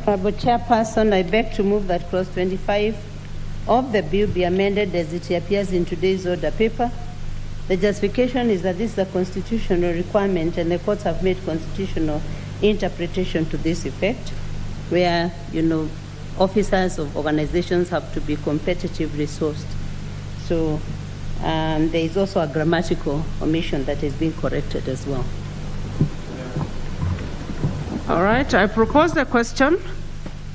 Honorable Chairperson, I beg to move that clause 25 of the bill be amended as it appears in today's order paper. The justification is that this is a constitutional requirement and the courts have made constitutional interpretation to this effect, where, officers of organizations have to be competitively sourced. So there is also a grammatical omission that is being corrected as well. All right, I propose the question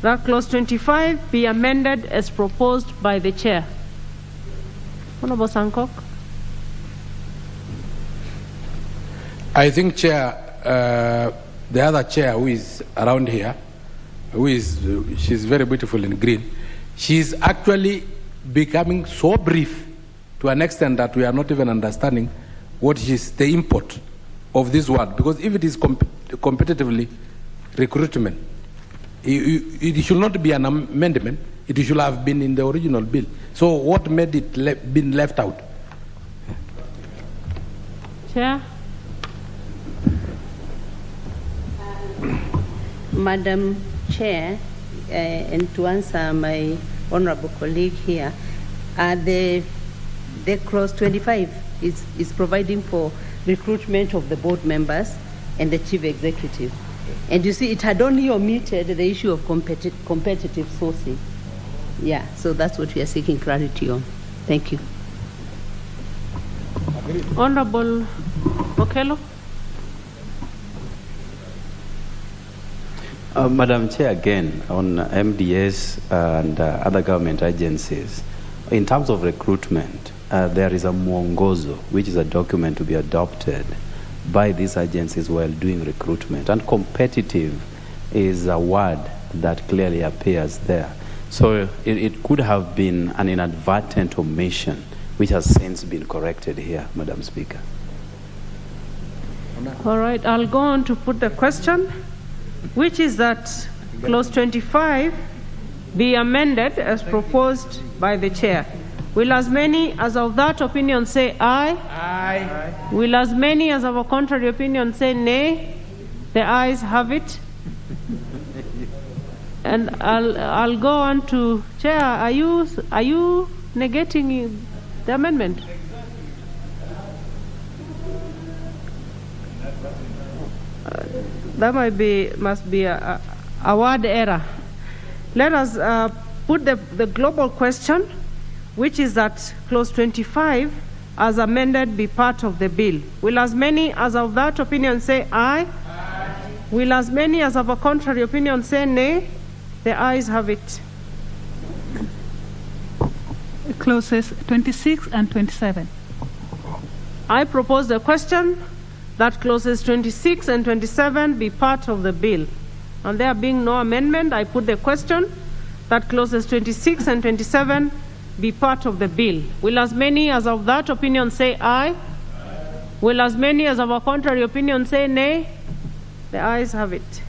that clause 25 be amended as proposed by the chair. Honorable Sankok. I think, Chair, the other chair who is around here, she's very beautiful in green, she's actually becoming so brief to an extent that we are not even understanding what is the import of this word. Because if it is competitively recruitment, it should not be an amendment, it should have been in the original bill. So what made it been left out? Chair. Madam Chair, and to answer my honorable colleague here, the clause 25 is providing for recruitment of the board members and the chief executive. And you see, it had only omitted the issue of competitive sourcing. Yeah, so that's what we are seeking clarity on. Thank you. Honorable Okello. Madam Chair, again, on MDS and other government agencies, in terms of recruitment, there is a mwongozo, which is a document to be adopted by these agencies while doing recruitment. And competitive is a word that clearly appears there. So it could have been an inadvertent omission, which has since been corrected here, Madam Speaker. All right, I'll go on to put the question, which is that clause 25 be amended as proposed by the chair. Will as many as of that opinion say aye? Aye. Will as many as of a contrary opinion say nay? The ayes have it. And I'll go on to chair. Are you negating the amendment? That must be a word error. Let us put the global question, which is that clause 25 as amended be part of the bill. Will as many as of that opinion say aye? Aye. Will as many as of a contrary opinion say nay? The ayes have it. Clauses 26 and 27. I propose the question that clauses 26 and 27 be part of the bill. And there being no amendment, I put the question that clauses 26 and 27 be part of the bill. Will as many as of that opinion say aye? Aye. Will as many as of a contrary opinion say nay? The ayes have it.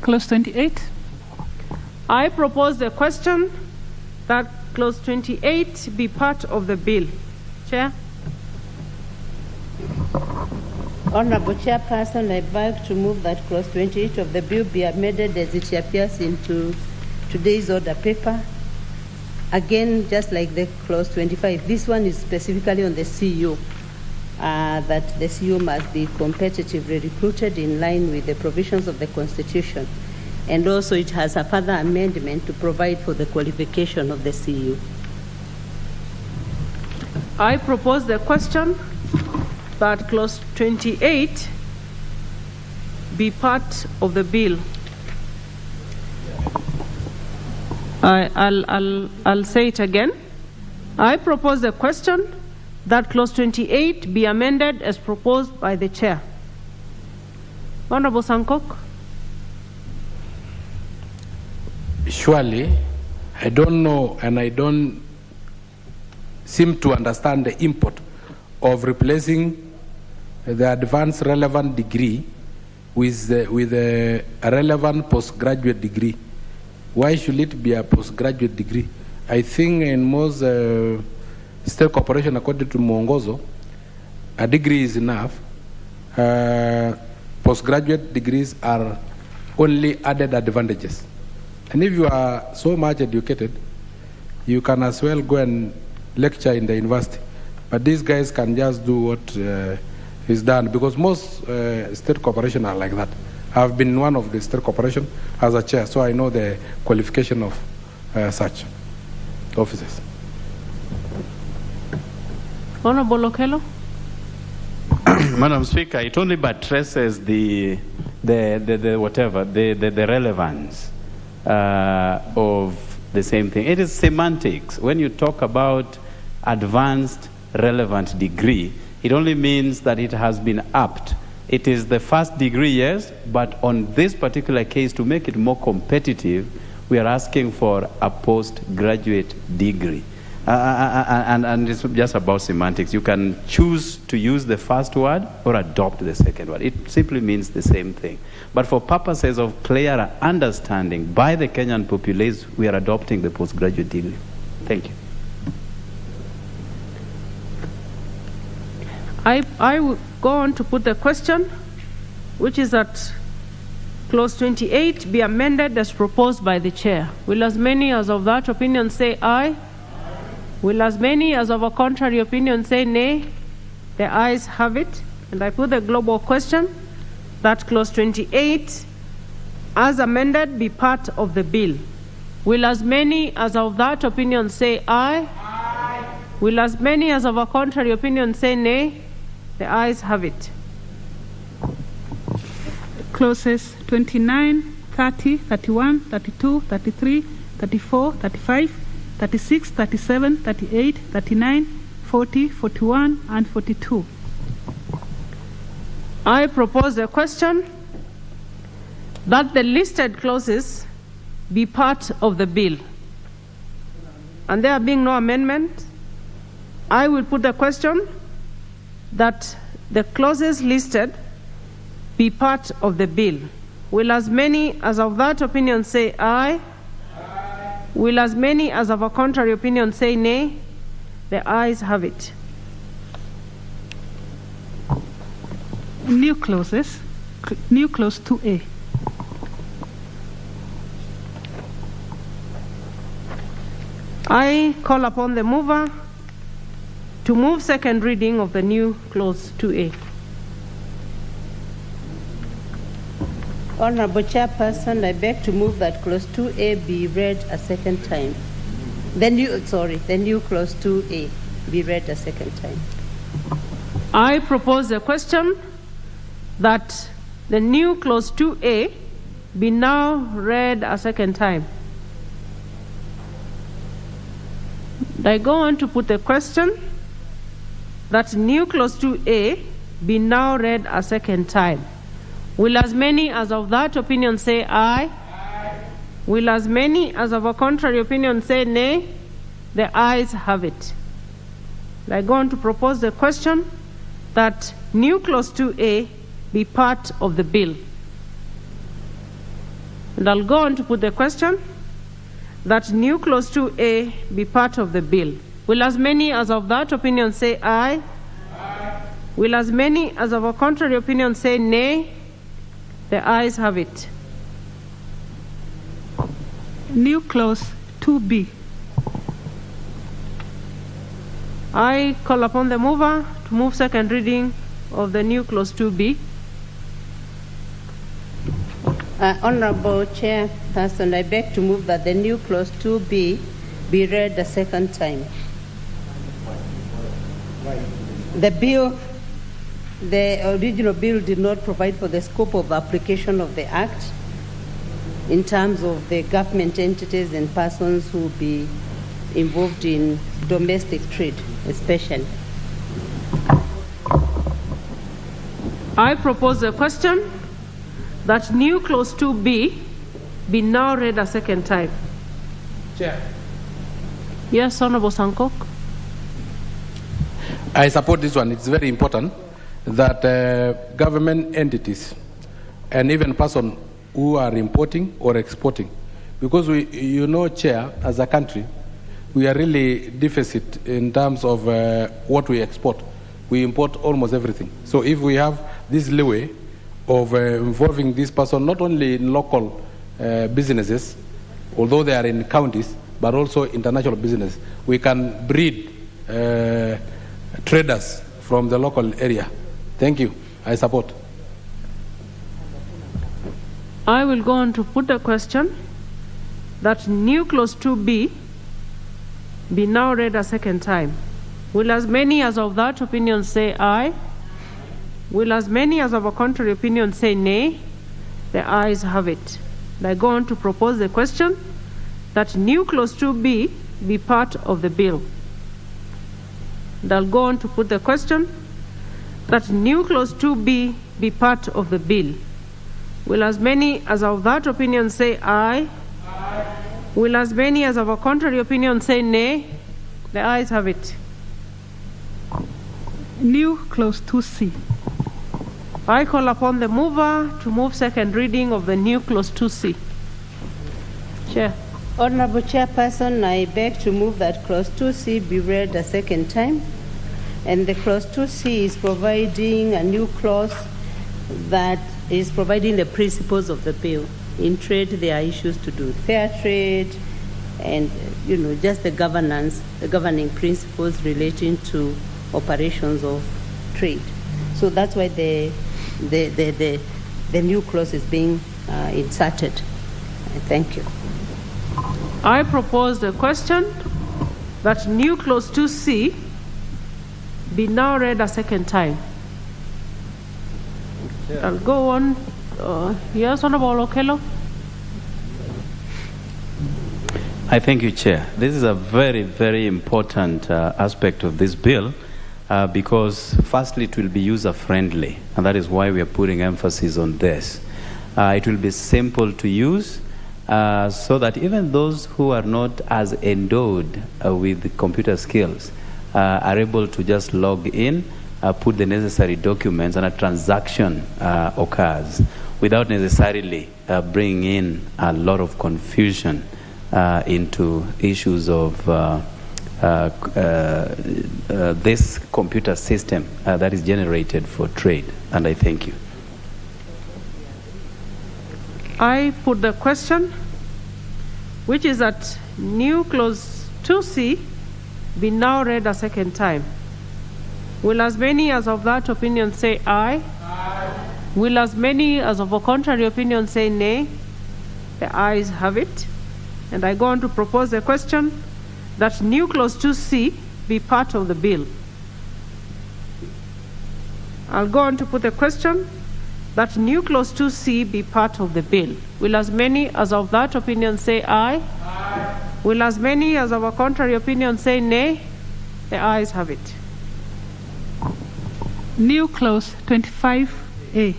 Clause 28. I propose the question that clause 28 be part of the bill. Chair. Honorable Chairperson, I beg to move that clause 28 of the bill be amended as it appears into today's order paper. Again, just like the clause 25, this one is specifically on the CU, that the CU must be competitively recruited in line with the provisions of the Constitution. And also it has a further amendment to provide for the qualification of the CU. I propose the question that clause 28 be part of the bill. I'll say it again. I propose the question that clause 28 be amended as proposed by the chair. Honorable Sankok. Surely, I don't know and I don't seem to understand the import of replacing the advanced relevant degree with a relevant postgraduate degree. Why should it be a postgraduate degree? I think in most state corporation, according to Mwongozo, a degree is enough. Postgraduate degrees are only added advantages. And if you are so much educated, you can as well go and lecture in the university. But these guys can just do what is done, because most state corporations are like that. I've been one of the state corporation as a chair, so I know the qualification of such officers. Honorable Okello. Madam Speaker, it only buttresses the relevance of the same thing. It is semantics. When you talk about advanced relevant degree, it only means that it has been upped. It is the first degree, yes, but on this particular case, to make it more competitive, we are asking for a postgraduate degree. And it's just about semantics. You can choose to use the first word or adopt the second word. It simply means the same thing. But for purposes of clearer understanding by the Kenyan populace, we are adopting the postgraduate degree. Thank you. I will go on to put the question, which is that Clause 28 be amended as proposed by the Chair. Will as many as of that opinion say aye? Will as many as of a contrary opinion say nay? The ayes have it. And I put the global question that Clause 28 as amended be part of the bill. Will as many as of that opinion say aye? Aye. Will as many as of a contrary opinion say nay? The ayes have it. Clauses 29, 30, 31, 32, 33, 34, 35, 36, 37, 38, 39, 40, 41, and 42. I propose a question that the listed clauses be part of the bill. And there being no amendment, I will put the question that the clauses listed be part of the bill. Will as many as of that opinion say aye? Aye. Will as many as of a contrary opinion say nay? The ayes have it. New clauses. New clause 2A. I call upon the mover to move second reading of the new clause 2A. Honorable Chairperson, I beg to move that clause 2A be read a second time. The new clause 2A be read a second time. I propose a question that the new clause 2A be now read a second time. I go on to put a question that new clause 2A be now read a second time. Will as many as of that opinion say aye? Aye. Will as many as of a contrary opinion say nay? The ayes have it. I go on to propose the question that new clause 2A be part of the bill. And I'll go on to put the question that new clause 2A be part of the bill. Will as many as of that opinion say aye? Aye. Will as many as of a contrary opinion say nay? The ayes have it. New clause 2B. I call upon the mover to move second reading of the new clause 2B. Honorable Chairperson, I beg to move that the new clause 2B be read a second time. The original bill did not provide for the scope of application of the Act in terms of the government entities and persons who will be involved in domestic trade, especially. I propose a question that new clause 2B be now read a second time. Chair. Yes, Honorable Sankok. I support this one. It's very important that government entities and even persons who are importing or exporting, because Chair, as a country, we are really deficit in terms of what we export. We import almost everything. So if we have this leeway of involving this person not only in local businesses, although they are in counties, but also international business. We can breed traders from the local area. Thank you. I support. I will go on to put the question that new clause 2B be now read a second time. Will as many as of that opinion say aye? Will as many as of a contrary opinion say nay? The ayes have it. And I go on to propose the question that new clause 2B be part of the bill. And I'll go on to put the question that new clause 2B be part of the bill. Will as many as of that opinion say aye? Aye. Will as many as of a contrary opinion say nay? The ayes have it. New clause 2C. I call upon the mover to move second reading of the new clause 2C. Chair. Honorable Chairperson, I beg to move that clause 2C be read a second time. And the clause 2C is providing a new clause that is providing the principles of the bill. In trade, there are issues to do with fair trade and, just the governance, the governing principles relating to operations of trade. So that's why the new clause is being inserted. Thank you. I propose the question that new clause 2C be now read a second time. I'll go on. Yes, Honorable Okello. I thank you, Chair. This is a very, very important aspect of this bill because, firstly, it will be user-friendly, and that is why we are putting emphasis on this. It will be simple to use so that even those who are not as endowed with computer skills are able to just log in, put the necessary documents, and a transaction occurs without necessarily bringing in a lot of confusion into issues of this computer system that is generated for trade. And I thank you. I put the question, which is that new clause 2C be now read a second time. Will as many as of that opinion say aye? Aye. Will as many as of a contrary opinion say nay? The ayes have it. And I go on to propose the question that new clause 2C be part of the bill. I'll go on to put the question that new clause 2C be part of the bill. Will as many as of that opinion say aye? Aye. Will as many as of a contrary opinion say nay? The ayes have it. New clause 25A.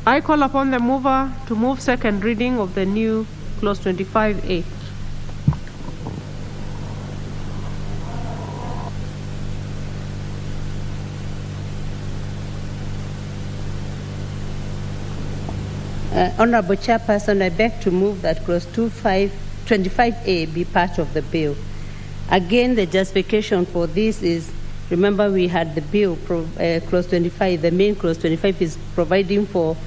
I call upon the mover to move second reading of the new clause 25A. Honorable Chairperson, I beg to move that clause 25A be part of the bill. Again, the justification for this is, remember we had the bill, clause 25, the main clause 25 is providing for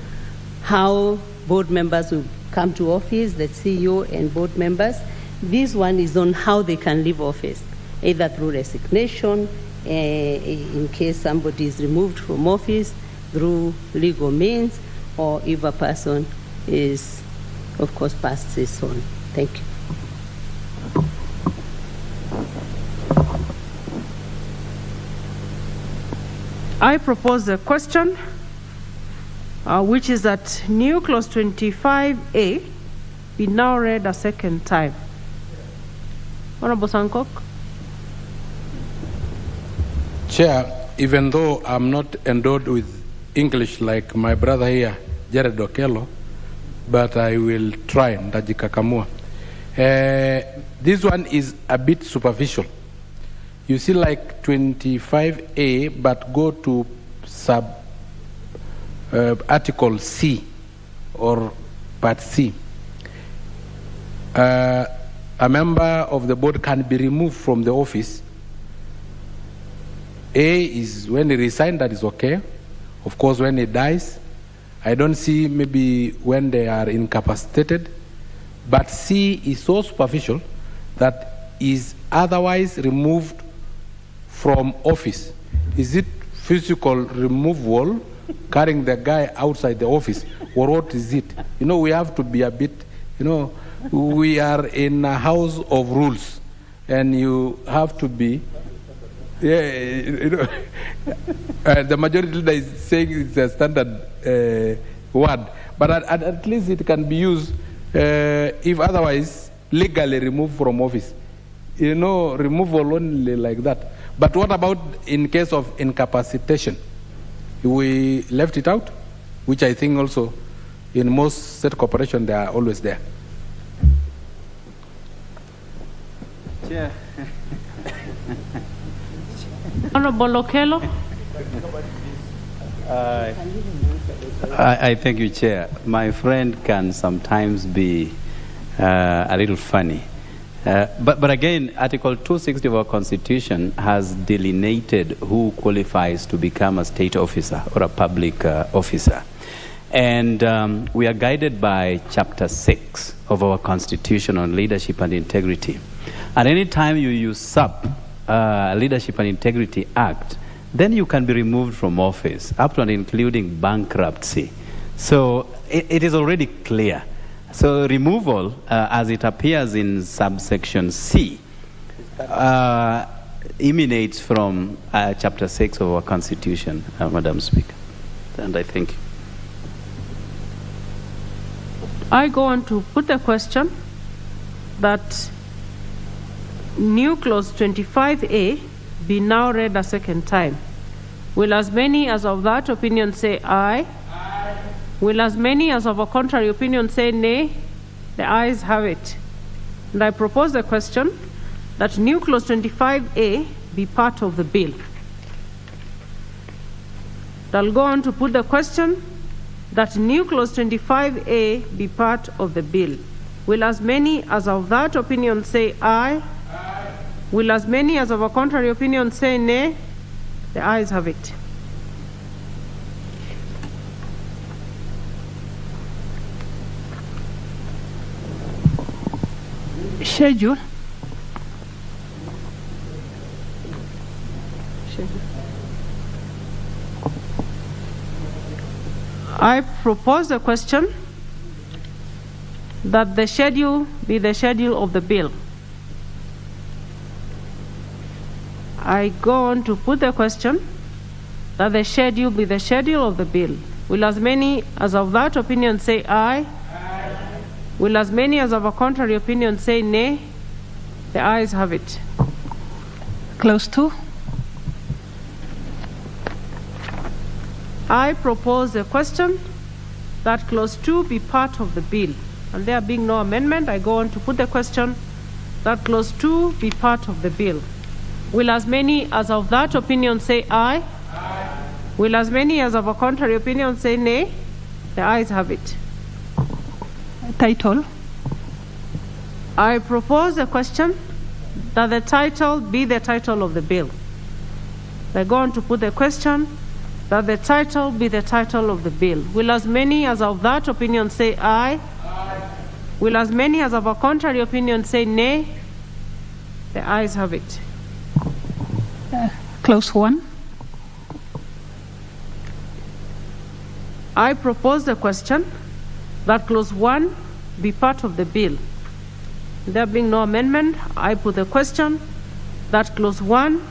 how board members will come to office, the CEO and board members. This one is on how they can leave office, either through resignation, in case somebody is removed from office, through legal means, or if a person is, of course, past his own. Thank you. I propose the question, which is that new clause 25A be now read a second time. Honorable Sankok. Chair, even though I'm not endowed with English like my brother here, Jared Okello, but I will try, Ndajikakamua. This one is a bit superficial. You see like 25A, but go to sub article C or part C. A member of the board can be removed from the office. A is when he resigned, that is okay. Of course, when he dies, I don't see maybe when they are incapacitated, but C is so superficial that is otherwise removed from office. Is it physical removal, carrying the guy outside the office, or what is it? You know, we have to be a bit, you know, we are in a house of rules, and you have to be, you know, the majority leader is saying it's a standard word, but at least it can be used if otherwise legally removed from office. You know, removal only like that. But what about in case of incapacitation? We left it out, which I think also in most state corporations they are always there. Chair. Honorable Okello. I thank you, Chair. My friend can sometimes be a little funny. But again, Article 260 of our Constitution has delineated who qualifies to become a state officer or a public officer. And we are guided by Chapter 6 of our Constitution on leadership and integrity. At any time you usurp Leadership and Integrity Act, then you can be removed from office, up to and including bankruptcy. So it is already clear. So removal, as it appears in subsection C, emanates from Chapter 6 of our Constitution, Madam Speaker. And I thank you. I go on to put the question that new clause 25A be now read a second time. Will as many as of that opinion say aye? Aye. Will as many as of a contrary opinion say nay? The ayes have it. And I propose the question that new clause 25A be part of the bill. I'll go on to put the question that new clause 25A be part of the bill. Will as many as of that opinion say aye? Aye. Will as many as of a contrary opinion say nay? The ayes have it. Schedule. I propose the question that the schedule be the schedule of the bill. I go on to put the question that the schedule be the schedule of the bill. Will as many as of that opinion say aye? Aye. Will as many as of a contrary opinion say nay? The ayes have it. Clause 2. I propose a question that clause 2 be part of the bill. And there being no amendment, I go on to put the question that clause 2 be part of the bill. Will as many as of that opinion say aye? Aye. Will as many as of a contrary opinion say nay? The ayes have it. Title. I propose a question that the title be the title of the bill. I go on to put the question that the title be the title of the bill. Will as many as of that opinion say aye? Aye. Will as many as of a contrary opinion say nay? The ayes have it. Clause 1. I propose the question that clause 1 be part of the bill. There being no amendment, I put the question that clause 1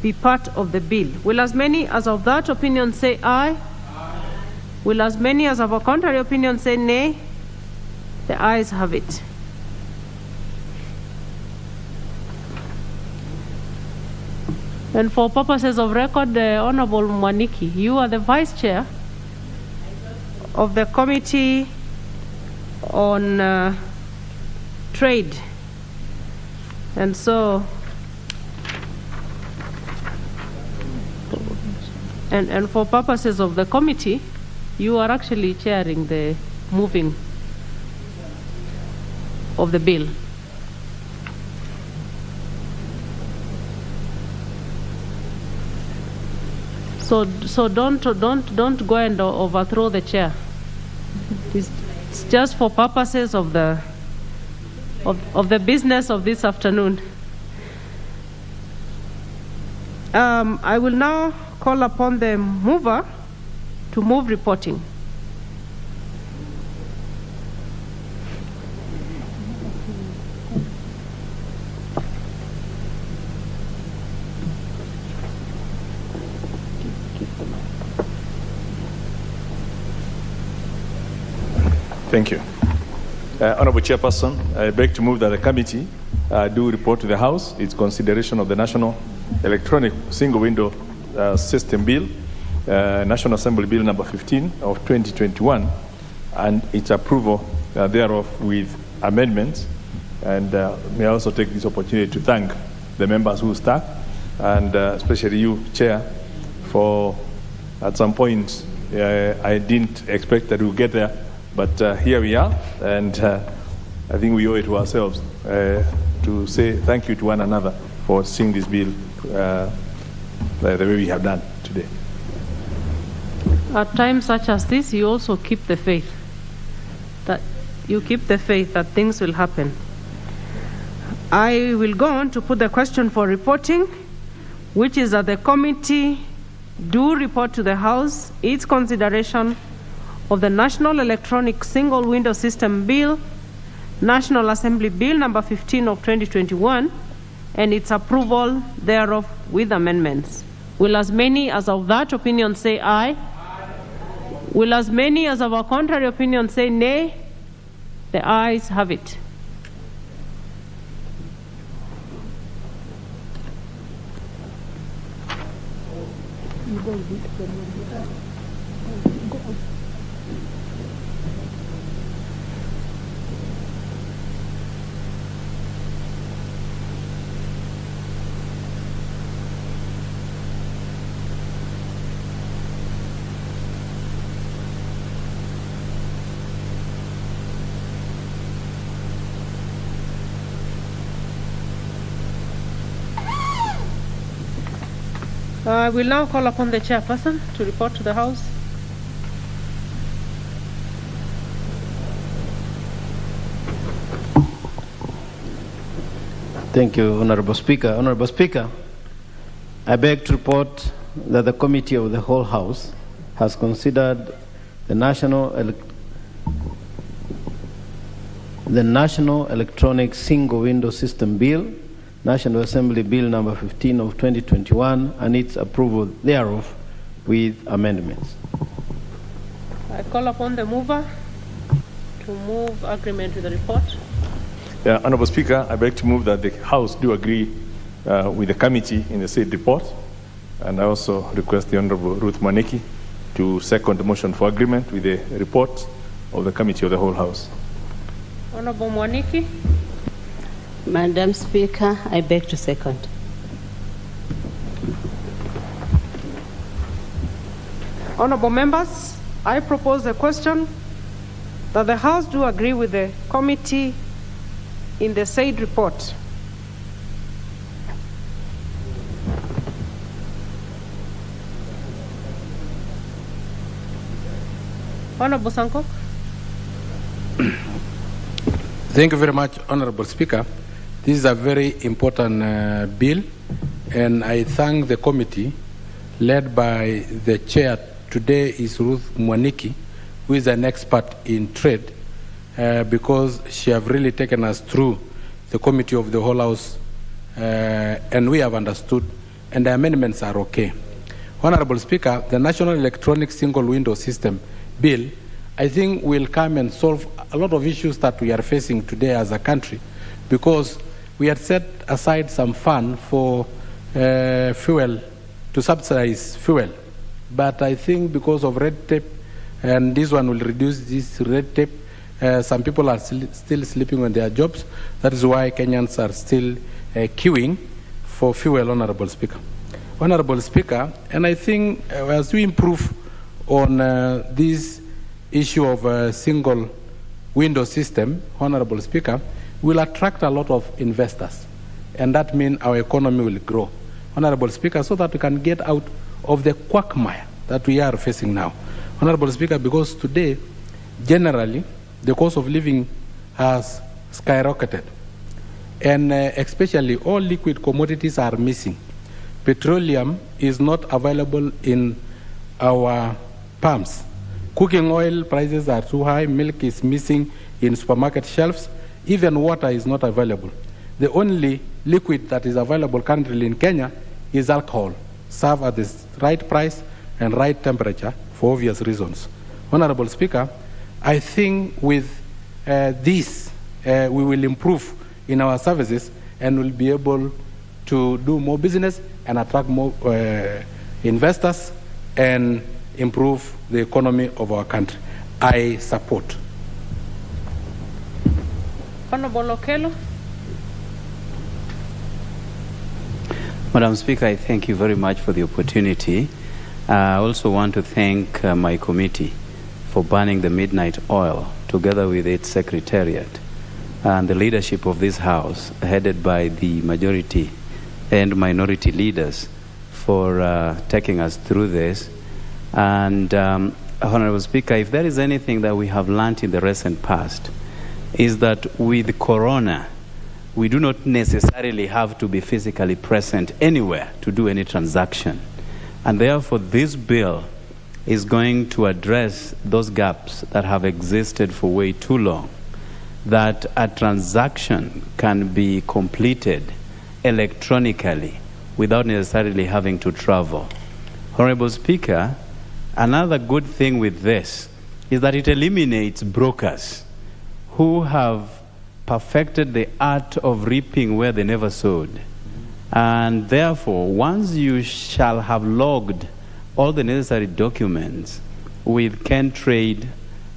be part of the bill. Will as many as of that opinion say aye? Aye. Will as many as of a contrary opinion say nay? The ayes have it. And for purposes of record, the Honorable Mwaniki, you are the Vice Chair of the Committee on Trade. And so, and for purposes of the committee, you are actually chairing the moving of the bill. So don't go and overthrow the chair. It's just for purposes of the business of this afternoon. I will now call upon the mover to move reporting. Thank you. Honorable Chairperson, I beg to move that the committee do report to the House its consideration of the National Electronic Single Window System Bill, National Assembly Bill number 15 of 2021, and its approval thereof with amendments. And may I also take this opportunity to thank the members who stuck, and especially you, Chair, for at some point I didn't expect that we'll get there. But here we are, and I think we owe it to ourselves to say thank you to one another for seeing this bill the way we have done today. At times such as this, you also keep the faith. That things will happen. I will go on to put the question for reporting, which is that the committee do report to the House its consideration of the National Electronic Single Window System Bill, National Assembly Bill number 15 of 2021, and its approval thereof with amendments. Will as many as of that opinion say aye? Aye. Will as many as of our contrary opinion say nay? The ayes have it. I will now call upon the chairperson to report to the House. Thank you, Honorable Speaker. Honorable Speaker, I beg to report that the Committee of the Whole House has considered the National Electronic Single Window System Bill, National Assembly Bill number 15 of 2021, and its approval thereof with amendments. I call upon the mover to move agreement with the report. Honorable Speaker, I beg to move that the House do agree with the committee in the said report, and I also request the Honorable Ruth Mwaniki to second the motion for agreement with the report of the Committee of the Whole House. Honorable Mwaniki. Madam Speaker, I beg to second. Honorable members, I propose a question that the House do agree with the committee in the said report. Honorable Sankok. Thank you very much, Honorable Speaker. This is a very important bill, and I thank the committee led by the chair today is Ruth Mwaniki, who is an expert in trade, because she have really taken us through the Committee of the Whole House, and we have understood, and the amendments are okay. Honorable Speaker, the National Electronic Single Window System Bill, I think will come and solve a lot of issues that we are facing today as a country, because we had set aside some fund for fuel, to subsidize fuel. But I think because of red tape, and this one will reduce this red tape, some people are still sleeping on their jobs. That is why Kenyans are still queuing for fuel, Honorable Speaker. Honorable Speaker, and I think as we improve on this issue of a single window system, Honorable Speaker, will attract a lot of investors, and that means our economy will grow, Honorable Speaker, so that we can get out of the quagmire that we are facing now. Honorable Speaker, because today, generally, the cost of living has skyrocketed. And especially all liquid commodities are missing. Petroleum is not available in our pumps. Cooking oil prices are too high, milk is missing in supermarket shelves, even water is not available. The only liquid that is available currently in Kenya is alcohol, served at the right price and right temperature for obvious reasons. Honorable Speaker, I think with this, we will improve in our services and will be able to do more business and attract more investors and improve the economy of our country. I support. Honorable Okello. Madam Speaker, I thank you very much for the opportunity. I also want to thank my committee for banning the midnight oil, together with its secretariat and the leadership of this House, headed by the majority and minority leaders, for taking us through this. And Honorable Speaker, if there is anything that we have learned in the recent past, is that with Corona, we do not necessarily have to be physically present anywhere to do any transaction. And therefore, this bill is going to address those gaps that have existed for way too long, that a transaction can be completed electronically without necessarily having to travel. Honorable Speaker, another good thing with this is that it eliminates brokers who have perfected the art of reaping where they never sowed. And therefore, once you shall have logged all the necessary documents with KenTrade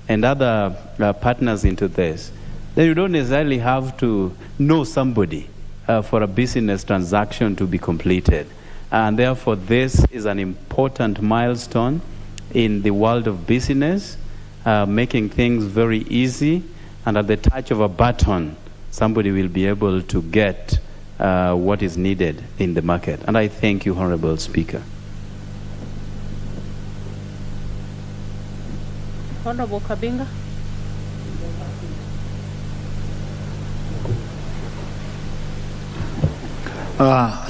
and other partners into this, then you don't necessarily have to know somebody for a business transaction to be completed. And therefore, this is an important milestone in the world of business, making things very easy. And at the touch of a button, somebody will be able to get what is needed in the market. And I thank you, Honorable Speaker. Honorable Kabinga.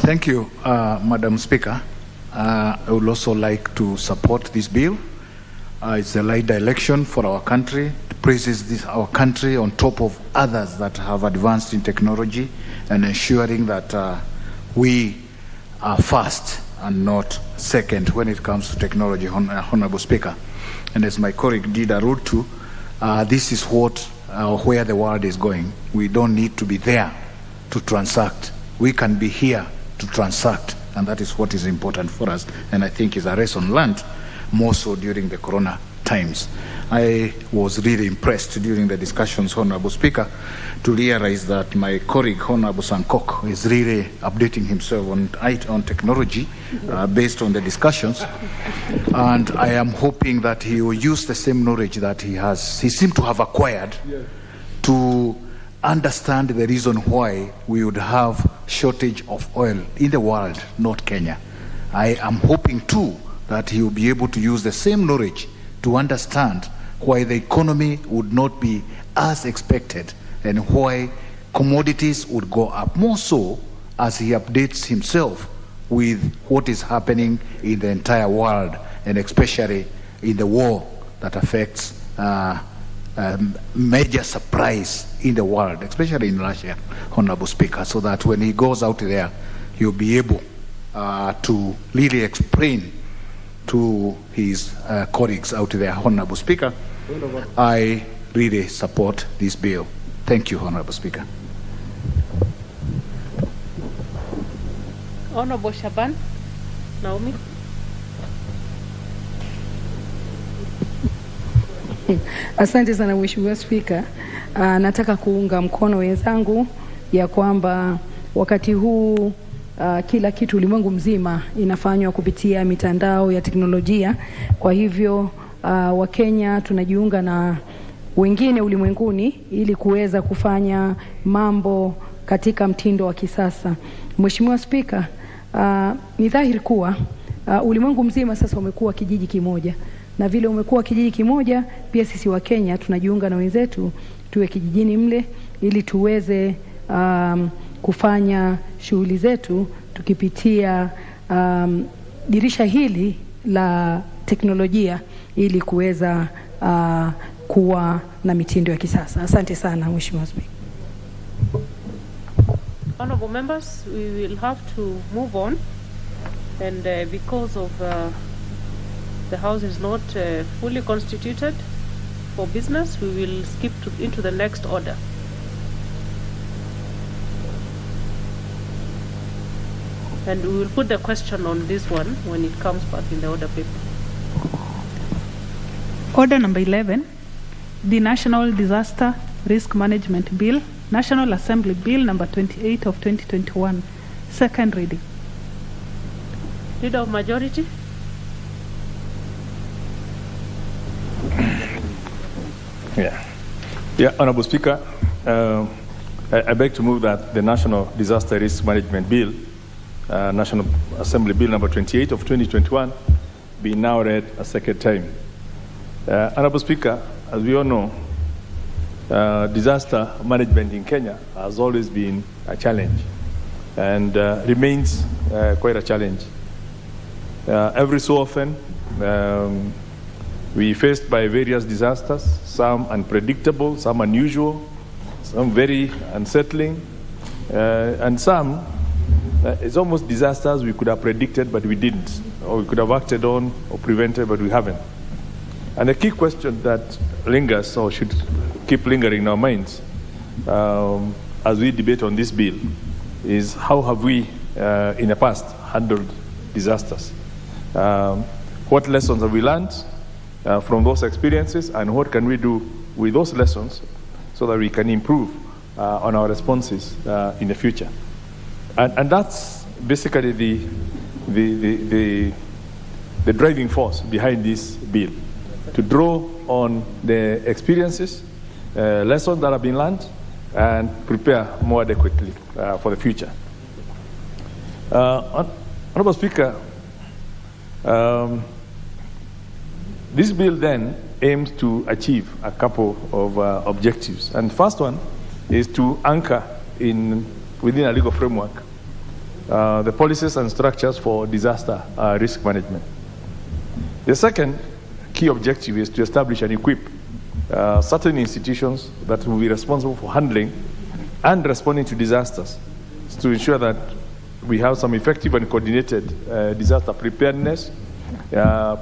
Thank you, Madam Speaker. I would also like to support this bill. It's the right direction for our country. It places our country on top of others that have advanced in technology and ensuring that we are first and not second when it comes to technology, Honorable Speaker. And as my colleague did allude to, this is where the world is going. We don't need to be there to transact. We can be here to transact, and that is what is important for us, and I think is a lesson learned, more so during the Corona times. I was really impressed during the discussions, Honorable Speaker, to realize that my colleague, Honorable Sankok, is really updating himself on technology based on the discussions. And I am hoping that he will use the same knowledge that he seemed to have acquired to understand the reason why we would have shortage of oil in the world, not Kenya. I am hoping too that he will be able to use the same knowledge to understand why the economy would not be as expected and why commodities would go up, more so as he updates himself with what is happening in the entire world, and especially in the war that affects major surprise in the world, especially in Russia, Honorable Speaker, so that when he goes out there, he'll be able to really explain to his colleagues out there. Honorable Speaker, I really support this bill. Thank you, Honorable Speaker. Honorable Shaban Naomi. Asante sana Mheshimiwa Spika. Nataka kuunga mkono wenzangu ya kwamba wakati huu kila kitu ulimwengu mzima inafanywa kupitia mitandao ya teknolojia. Kwa hivyo Wakenya tunajiunga na wengine ulimwenguni ili kuweza kufanya mambo katika mtindo wa kisasa. Mheshimiwa Spika, ni dhahiri kuwa ulimwengu mzima sasa umekuwa kijiji kimoja, na vile umekuwa kijiji kimoja, pia sisi wa Kenya tunajiunga na wenzetu tuwe kijijini mle, ili tuweze kufanya shughuli zetu tukipitia dirisha hili la teknolojia, ili kuweza kuwa na mitindo ya kisasa. Asante sana Mheshimiwa Spika. Honorable members, we will have to move on, and because of the House is not fully constituted for business, we will skip into the next order. And we will put the question on this one when it comes back in the order paper. Order number 11, the National Disaster Risk Management Bill, National Assembly Bill number 28 of 2021, second reading. Leader of Majority. Yeah, Honorable Speaker, I beg to move that the National Disaster Risk Management Bill, National Assembly Bill number 28 of 2021, be now read a second time. Honorable Speaker, as we all know, disaster management in Kenya has always been a challenge and remains quite a challenge. Every so often, we faced by various disasters, some unpredictable, some unusual, some very unsettling, and some it's almost disasters we could have predicted but we didn't, or we could have acted on or prevented but we haven't. And the key question that lingers, or should keep lingering in our minds as we debate on this bill, is how have we in the past handled disasters? What lessons have we learned from those experiences, and what can we do with those lessons so that we can improve on our responses in the future? And that's basically the driving force behind this bill, to draw on the experiences, lessons that have been learned, and prepare more adequately for the future. Honorable Speaker, this bill then aims to achieve a couple of objectives. And the first one is to anchor within a legal framework the policies and structures for disaster risk management. The second key objective is to establish and equip certain institutions that will be responsible for handling and responding to disasters, to ensure that we have some effective and coordinated disaster preparedness,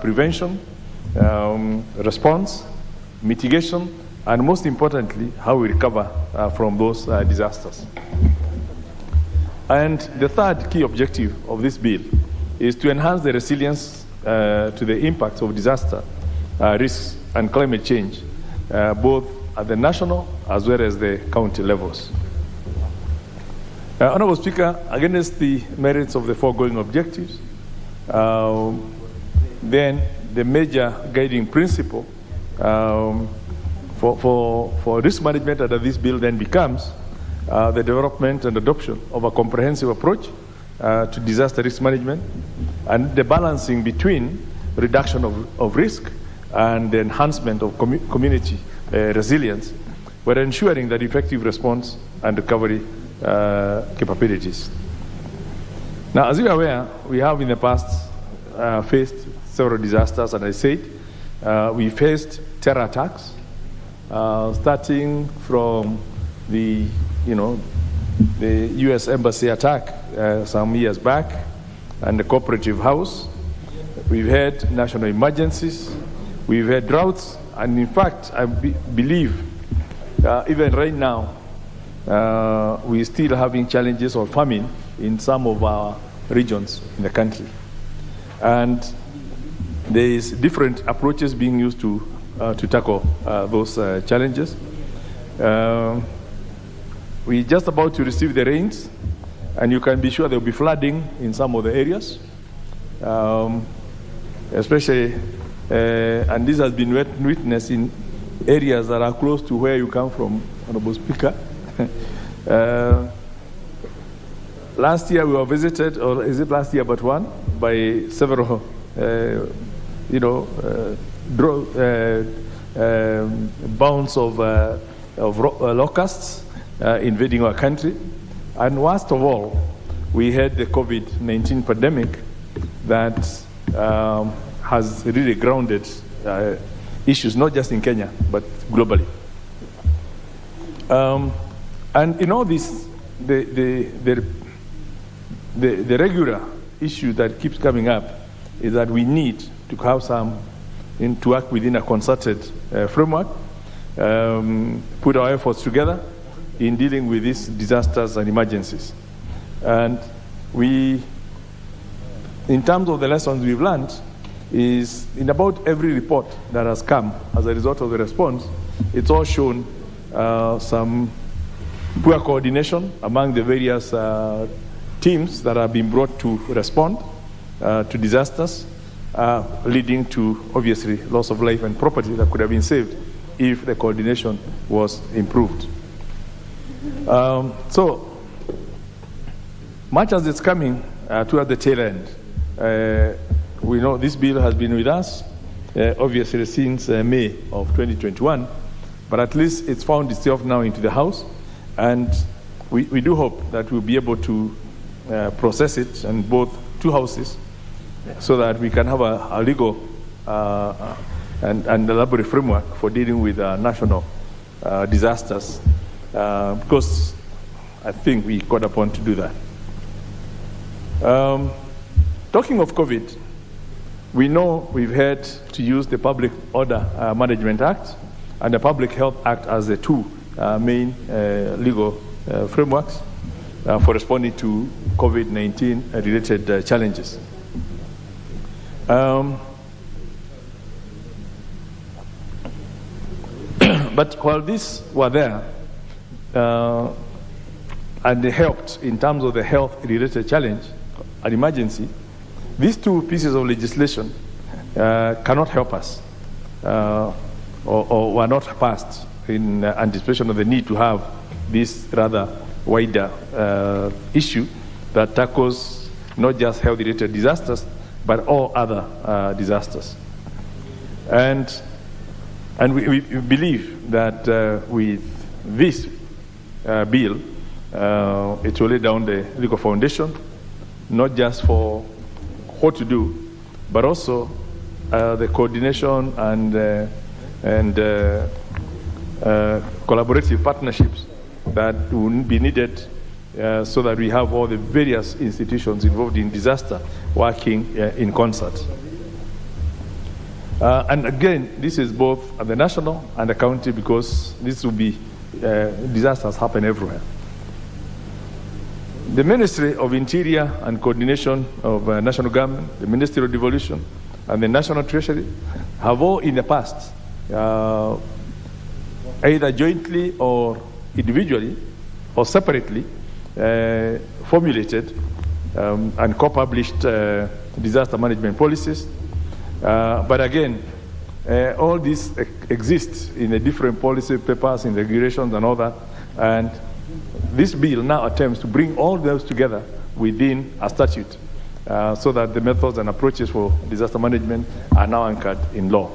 prevention, response, mitigation, and most importantly, how we recover from those disasters. And the third key objective of this bill is to enhance the resilience to the impacts of disaster risks and climate change, both at the national as well as the county levels. Honorable Speaker, against the merits of the foregoing objectives, then the major guiding principle for risk management under this bill then becomes the development and adoption of a comprehensive approach to disaster risk management, and the balancing between reduction of risk and the enhancement of community resilience, but ensuring that effective response and recovery capabilities. Now, as you are aware, we have in the past faced several disasters, and I said we faced terror attacks, starting from the U.S. Embassy attack some years back, and the Cooperative House. We've had national emergencies, we've had droughts, and in fact, I believe even right now, we're still having challenges or famine in some of our regions in the country. And there is different approaches being used to tackle those challenges. We're just about to receive the rains, and you can be sure there will be flooding in some of the areas, especially, and this has been witnessed in areas that are close to where you come from, Honorable Speaker. Last year we were visited, or is it last year but one, by several, bounds of locusts invading our country. And worst of all, we had the COVID-19 pandemic that has really grounded issues, not just in Kenya, but globally. And in all this, the regular issue that keeps coming up is that we need to have to work within a concerted framework, put our efforts together in dealing with these disasters and emergencies. And in terms of the lessons we've learned, is in about every report that has come as a result of the response, it's all shown some poor coordination among the various teams that have been brought to respond to disasters, leading to, obviously, loss of life and property that could have been saved if the coordination was improved. So, much as it's coming toward the tail end, we know this bill has been with us, obviously, since May of 2021, but at least it's found itself now into the House, and we do hope that we'll be able to process it in both two houses so that we can have a legal and elaborate framework for dealing with national disasters, because I think we got upon to do that. Talking of COVID, we know we've had to use the Public Order Management Act and the Public Health Act as the two main legal frameworks for responding to COVID-19 related challenges. But while these were there, and they helped in terms of the health-related challenge, an emergency, these two pieces of legislation cannot help us or were not passed in anticipation of the need to have this rather wider issue that tackles not just health-related disasters, but all other disasters. And we believe that with this bill, it will lay down the legal foundation, not just for what to do, but also the coordination and collaborative partnerships that will be needed so that we have all the various institutions involved in disaster working in concert. And again, this is both at the national and the county, because this will be disasters happen everywhere. The Ministry of Interior and Coordination of National Government, the Ministry of Devolution, and the National Treasury have all in the past, either jointly or individually or separately, formulated and co-published disaster management policies. But again, all this exists in the different policy papers, in regulations and all that, and this bill now attempts to bring all those together within a statute so that the methods and approaches for disaster management are now anchored in law.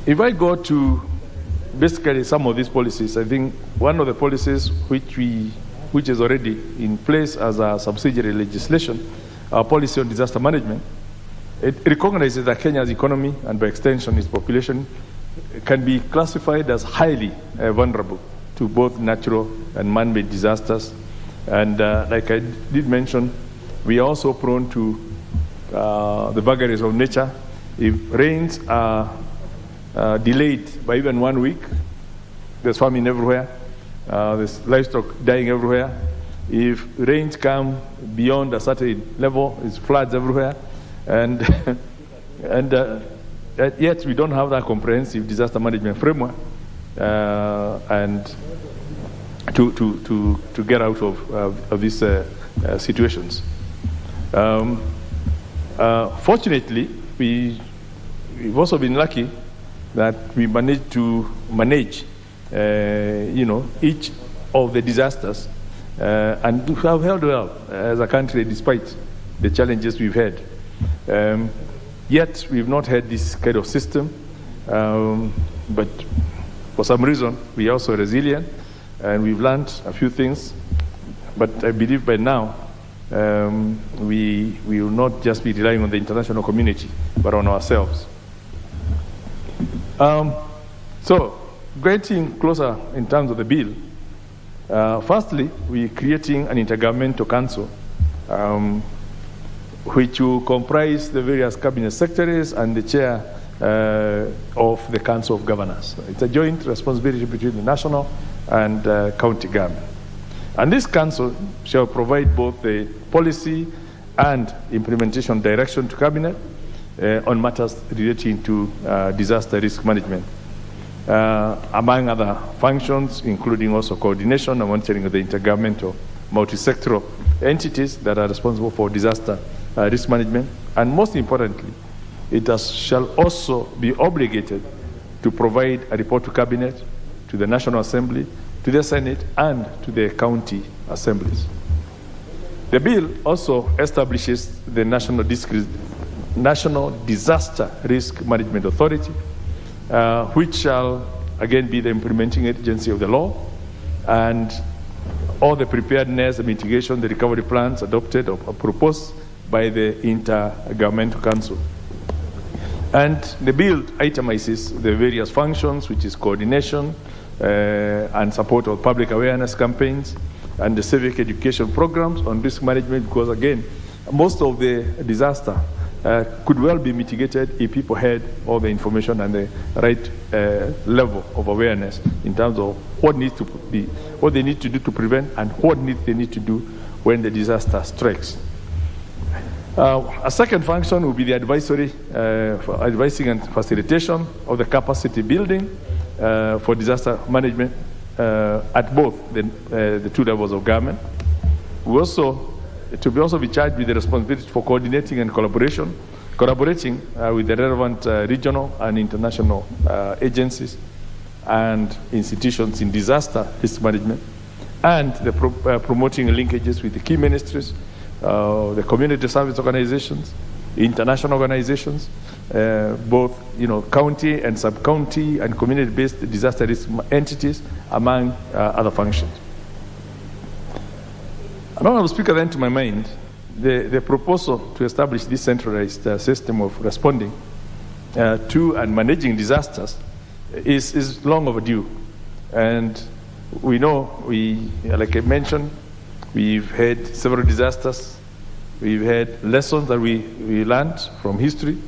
If I go to basically some of these policies, I think one of the policies which is already in place as a subsidiary legislation, our policy on disaster management, it recognizes that Kenya's economy and by extension its population can be classified as highly vulnerable to both natural and man-made disasters. And like I did mention, we are also prone to the vagaries of nature. If rains are delayed by even 1 week, there's famine everywhere, there's livestock dying everywhere. If rains come beyond a certain level, it's floods everywhere. And yet we don't have that comprehensive disaster management framework and to get out of these situations. Fortunately, we've also been lucky that we managed to manage, each of the disasters and we have held well as a country despite the challenges we've had. Yet we've not had this kind of system, but for some reason we are also resilient, and we've learned a few things. But I believe by now we will not just be relying on the international community, but on ourselves. So, getting closer in terms of the bill, firstly, we're creating an Intergovernmental Council, which will comprise the various cabinet secretaries and the chair of the Council of Governors. It's a joint responsibility between the national and county government. And this council shall provide both the policy and implementation direction to cabinet on matters relating to disaster risk management, among other functions, including also coordination and monitoring of the intergovernmental multi-sectoral entities that are responsible for disaster risk management. And most importantly, it shall also be obligated to provide a report to cabinet, to the National Assembly, to the Senate, and to the county assemblies. The bill also establishes the National Disaster Risk Management Authority, which shall again be the implementing agency of the law, and all the preparedness, the mitigation, the recovery plans adopted or proposed by the Intergovernmental Council. And the bill itemizes the various functions, which is coordination and support of public awareness campaigns and the civic education programs on risk management, because again, most of the disaster could well be mitigated if people had all the information and the right level of awareness in terms of what needs to be, what they need to do to prevent, and what they need to do when the disaster strikes. A second function will be the advisory, for advising and facilitation of the capacity building for disaster management at both the two levels of government. We also be charged with the responsibility for coordinating and collaborating with the relevant regional and international agencies and institutions in disaster risk management, and the promoting linkages with the key ministries, the community service organizations, international organizations, both county and sub-county and community-based disaster risk entities, among other functions. Honourable Speaker, then to my mind, the proposal to establish this centralized system of responding to and managing disasters is long overdue. And we know, like I mentioned, we've had several disasters. We've had lessons that we learned from history.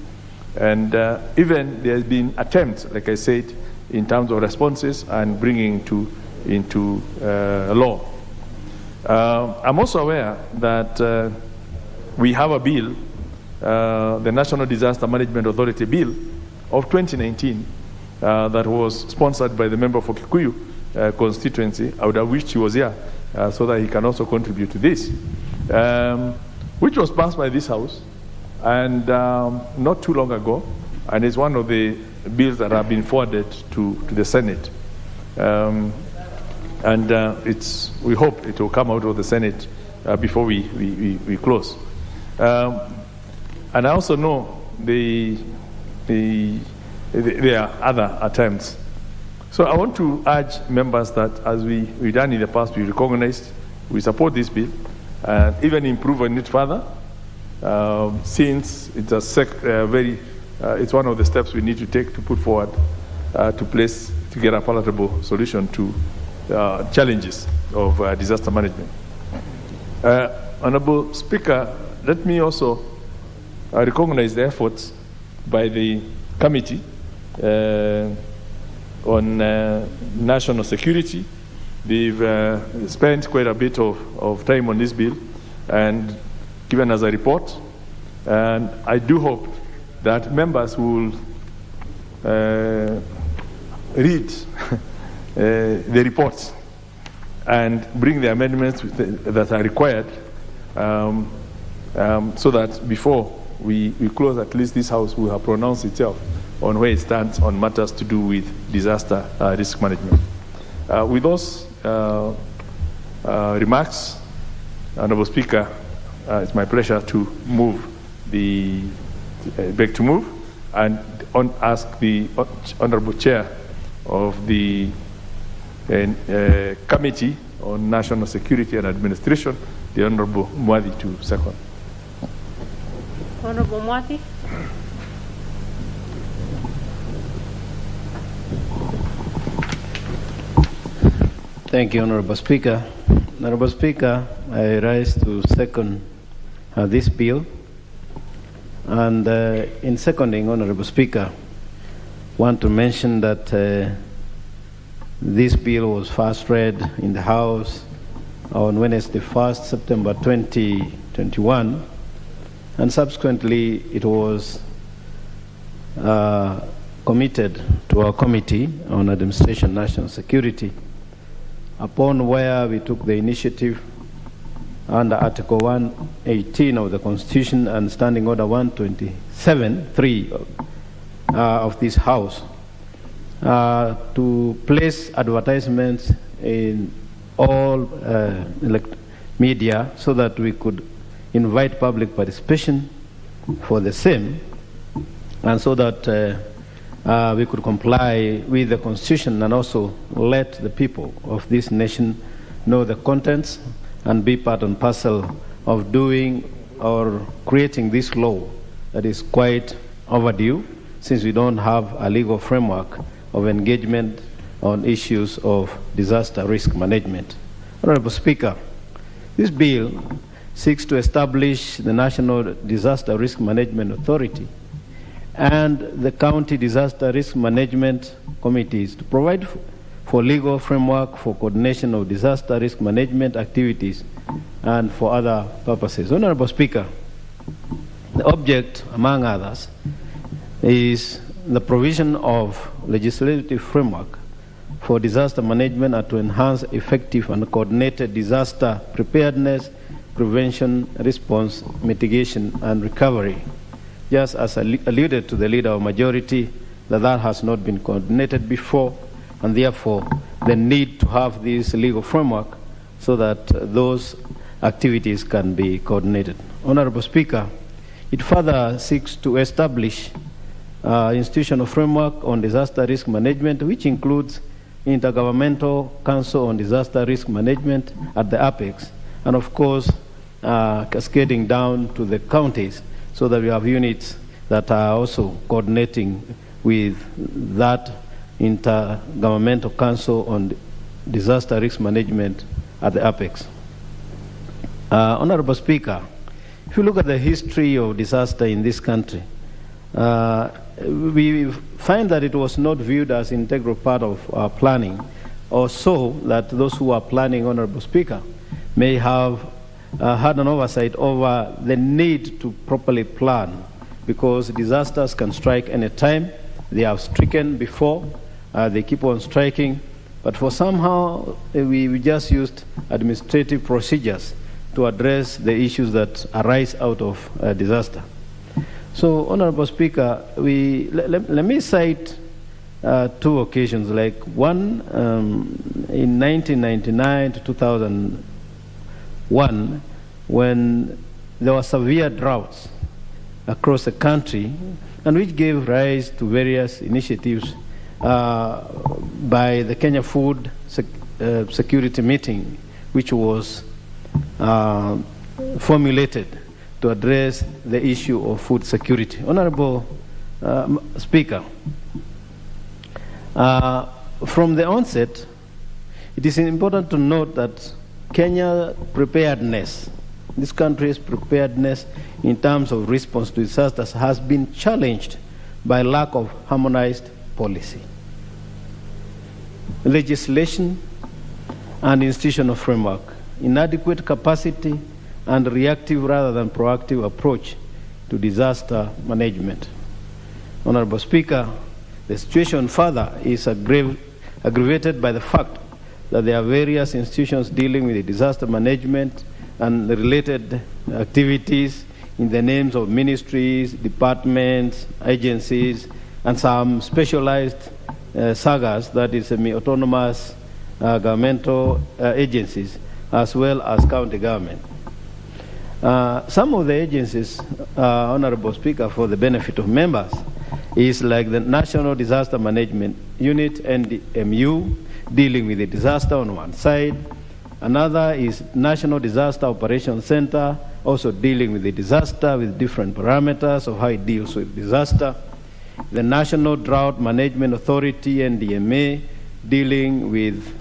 And even there has been attempts, like I said, in terms of responses and bringing into law. I'm also aware that we have a bill, the National Disaster Management Authority Bill of 2019, that was sponsored by the member for Kikuyu constituency. I would have wished he was here so that he can also contribute to this, which was passed by this House and not too long ago, and is one of the bills that have been forwarded to the Senate. We hope it will come out of the Senate before we close. And I also know there are other attempts. So I want to urge members that, as we've done in the past, we recognized, we support this bill, and even improve on it further, since it's it's one of the steps we need to take to put forward to get a palatable solution to challenges of disaster management. Honourable Speaker, let me also recognize the efforts by the Committee on National Security. They've spent quite a bit of time on this bill and given us a report. And I do hope that members will read the reports and bring the amendments that are required, so that before we close, at least this House will have pronounced itself on where it stands on matters to do with disaster risk management. With those remarks, Honorable Speaker, it's my pleasure to move beg to move and ask the Honorable Chair of the Committee on National Security and Administration, the Honorable Mwadi, to second. Honorable Mwati. Thank you, Honorable Speaker. Honorable Speaker, I rise to second this bill. And in seconding, Honorable Speaker, want to mention that this bill was first read in the House on Wednesday, 1st September 2021, and subsequently it was committed to our Committee on Administration and National Security, upon where we took the initiative under Article 118 of the Constitution and Standing Order 127(3) of this House to place advertisements in all media so that we could invite public participation for the same, and so that we could comply with the Constitution and also let the people of this nation know the contents and be part and parcel of doing or creating this law that is quite overdue, since we don't have a legal framework of engagement on issues of disaster risk management. Honorable Speaker, this bill seeks to establish the National Disaster Risk Management Authority and the County Disaster Risk Management Committees to provide for legal framework for coordination of disaster risk management activities and for other purposes. Honorable Speaker, the object, among others, is the provision of legislative framework for disaster management and to enhance effective and coordinated disaster preparedness, prevention, response, mitigation, and recovery. Just as alluded to the Leader of Majority, that has not been coordinated before, and therefore the need to have this legal framework so that those activities can be coordinated. Honorable Speaker, it further seeks to establish institutional framework on disaster risk management, which includes Intergovernmental Council on Disaster Risk Management at the apex, and of course cascading down to the counties, so that we have units that are also coordinating with that Intergovernmental Council on Disaster Risk Management at the apex. Honorable Speaker, if you look at the history of disaster in this country, we find that it was not viewed as an integral part of our planning, or so that those who are planning, Honorable Speaker, may have had an oversight over the need to properly plan, because disasters can strike any time. They have stricken before, they keep on striking, but for somehow we just used administrative procedures to address the issues that arise out of disaster. So, Honorable Speaker, let me cite two occasions, like one in 1999 to 2001, when there were severe droughts across the country, and which gave rise to various initiatives by the Kenya Food Security Meeting, which was formulated to address the issue of food security. Honorable Speaker, from the onset, it is important to note that Kenya preparedness, this country's preparedness in terms of response to disasters, has been challenged by lack of harmonized policy, legislation, and institutional framework, inadequate capacity, and reactive rather than proactive approach to disaster management. Honorable Speaker, the situation further is aggravated by the fact that there are various institutions dealing with the disaster management and the related activities in the names of ministries, departments, agencies, and some specialized sagas, that is semi-autonomous governmental agencies, as well as county government. Some of the agencies, Honorable Speaker, for the benefit of members, is like the National Disaster Management Unit, NDMU, dealing with the disaster on one side. Another is National Disaster Operations Center, also dealing with the disaster with different parameters of how it deals with disaster. The National Drought Management Authority, NDMA, dealing with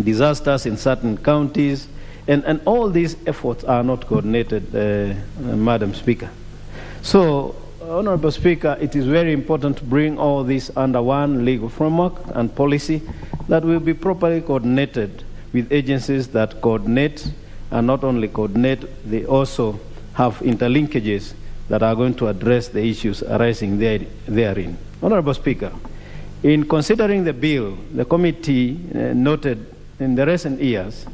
disasters in certain counties. And all these efforts are not coordinated, Madam Speaker. So, Honorable Speaker, it is very important to bring all this under one legal framework and policy that will be properly coordinated with agencies that coordinate, and not only coordinate, they also have interlinkages that are going to address the issues arising therein. Honorable Speaker, in considering the bill, the committee noted in the recent years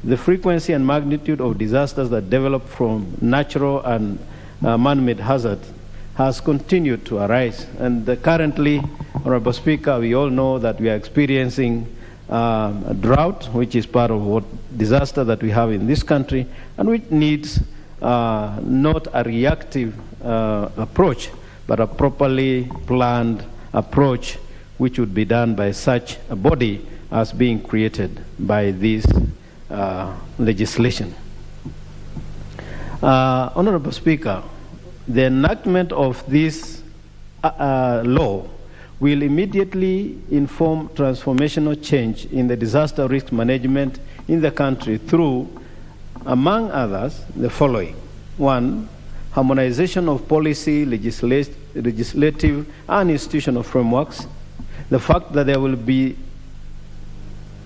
the frequency and magnitude of disasters that develop from natural and man-made hazards has continued to arise. And currently, Honorable Speaker, we all know that we are experiencing a drought, which is part of what disaster that we have in this country, and which needs not a reactive approach, but a properly planned approach, which would be done by such a body as being created by this legislation. Honorable Speaker, the enactment of this law will immediately inform transformational change in the disaster risk management in the country through, among others, the following. One, harmonization of policy, legislative, and institutional frameworks. The fact that there will be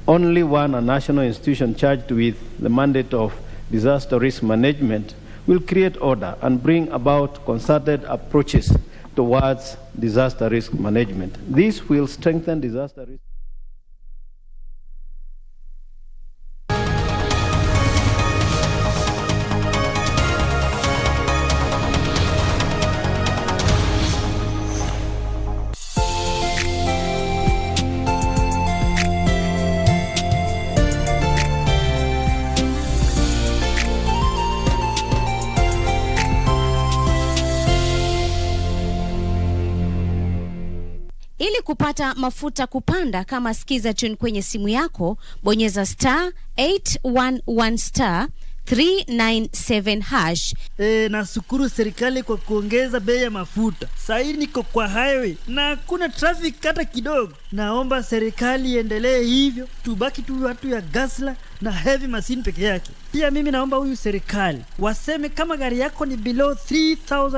only one national institution charged with the mandate of disaster risk management will create order and bring about concerted approaches towards disaster risk management. This will strengthen disaster risk. Ili kupata mafuta kupanda kama skiza tune kwenye simu yako, bonyeza *811 397 hash. Nashukuru serikali kwa kuongeza bei ya mafuta. Sasa niko kwa highway na hakuna traffic hata kidogo. Naomba serikali iendelee hivyo, tubaki tu watu ya gasla na heavy machine peke yake. Pia mimi naomba huyu serikali waseme kama gari yako ni below 3000